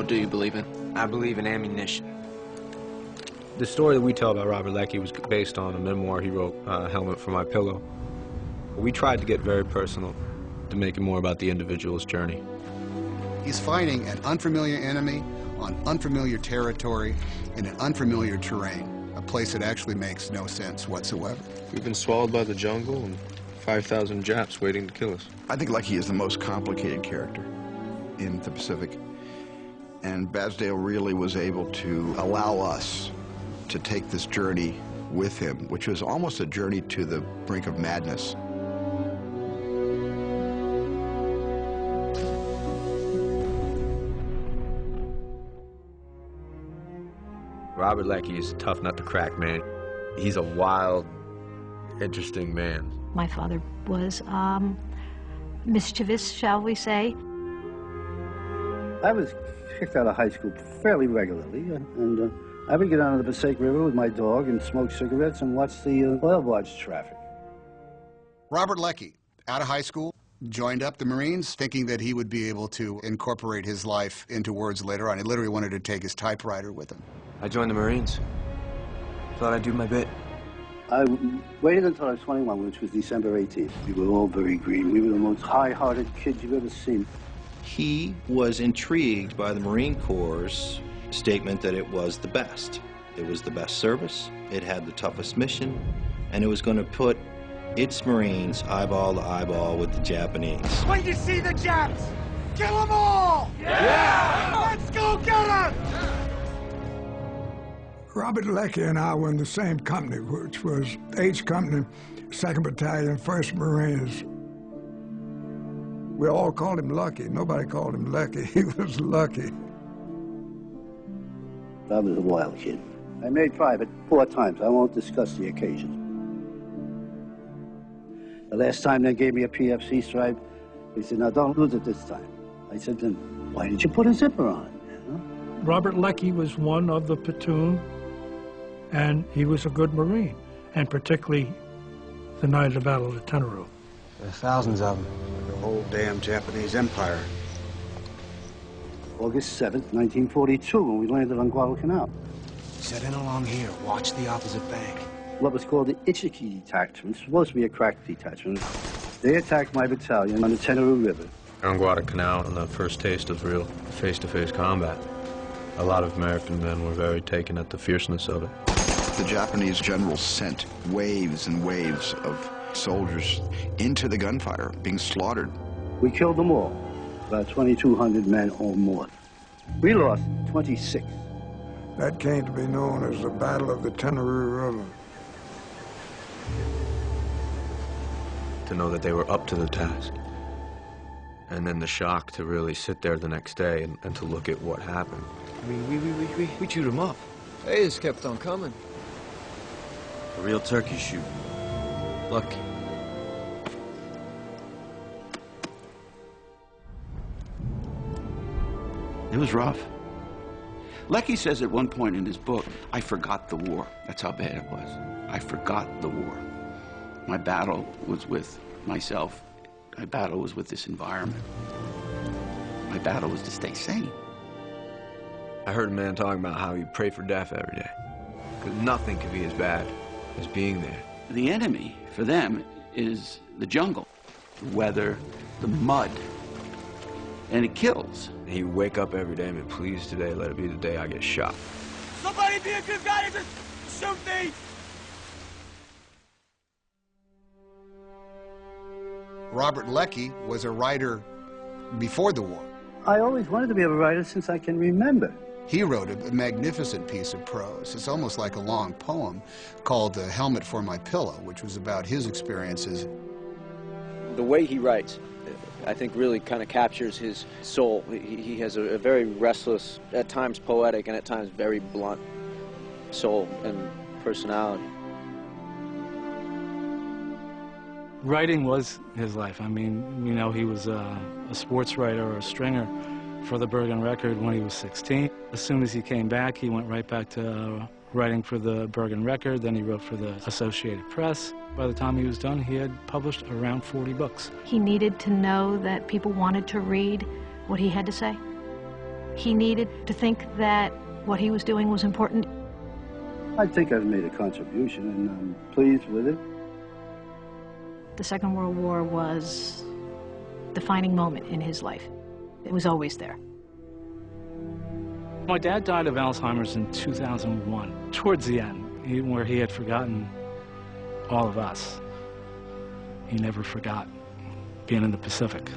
What do you believe in? I believe in ammunition. The story that we tell about Robert Leckie was based on a memoir he wrote, Helmet for My Pillow. We tried to get very personal, to make it more about the individual's journey. He's fighting an unfamiliar enemy on unfamiliar territory in an unfamiliar terrain, a place that actually makes no sense whatsoever. We've been swallowed by the jungle and 5,000 Japs waiting to kill us. I think Leckie is the most complicated character in the Pacific, and Basdale really was able to allow us to take this journey with him, which was almost a journey to the brink of madness. Robert Leckie is a tough nut to crack, man. He's a wild, interesting man. My father was mischievous, shall we say. I was kicked out of high school fairly regularly, and I would get on the Passaic River with my dog and smoke cigarettes and watch the oil barge traffic. Robert Leckie, out of high school, joined up the Marines, thinking that he would be able to incorporate his life into words later on. He literally wanted to take his typewriter with him. I joined the Marines. Thought I'd do my bit. I waited until I was 21, which was December 18th. We were all very green. We were the most high-hearted kids you've ever seen. He was intrigued by the Marine Corps' statement that it was the best. It was the best service, it had the toughest mission, and it was going to put its Marines eyeball to eyeball with the Japanese. When you see the Japs, kill them all! Yeah! Let's go get them! Robert Leckie and I were in the same company, which was H Company, 2nd Battalion, 1st Marines. We all called him Lucky. Nobody called him Leckie. He was lucky. I was a wild kid. I made private 4 times. I won't discuss the occasion. The last time they gave me a PFC stripe, they said, now don't lose it this time. I said, then why did you put a zipper on? You know? Robert Leckie was one of the platoon, and he was a good Marine, and particularly the night of the Battle of Tenerife. There are thousands of them. The whole damn Japanese empire. August 7th, 1942, when we landed on Guadalcanal. Set in along here. Watch the opposite bank. What was called the Ichiki detachment, supposed to be a crack detachment. They attacked my battalion on the Tenerife River. On Guadalcanal, on the first taste of real face-to-face combat, a lot of American men were very taken at the fierceness of it. The Japanese generals sent waves and waves of soldiers into the gunfire, being slaughtered. We killed them all, about 2,200 men or more. We lost 26. That came to be known as the Battle of the Tenerife River. To know that they were up to the task. And then the shock to really sit there the next day and to look at what happened. I mean, we chewed them up. They just kept on coming. A real turkey shoot. Look. It was rough. Leckie says at one point in his book, I forgot the war. That's how bad it was. I forgot the war. My battle was with myself. My battle was with this environment. My battle was to stay sane. I heard a man talking about how he prayed for death every day. Because nothing could be as bad as being there. The enemy, for them, is the jungle, the weather, the mud, and it kills. He'd wake up every day and be, please today, let it be the day I get shot. Somebody be a good guy and just shoot me! Robert Leckie was a writer before the war. I always wanted to be a writer since I can remember. He wrote a magnificent piece of prose. It's almost like a long poem called Helmet for My Pillow, which was about his experiences. The way he writes, I think, really kind of captures his soul. He has a very restless, at times poetic, and at times very blunt soul and personality. Writing was his life. I mean, you know, he was a sports writer or a stringer for the Bergen Record when he was 16. As soon as he came back, he went right back to writing for the Bergen Record. Then he wrote for the Associated Press. By the time he was done, he had published around 40 books. He needed to know that people wanted to read what he had to say. he needed to think that what he was doing was important. I think I've made a contribution, and I'm pleased with it. The Second World War was a defining moment in his life. It was always there. My dad died of Alzheimer's in 2001, towards the end, where he had forgotten all of us. He never forgot being in the Pacific.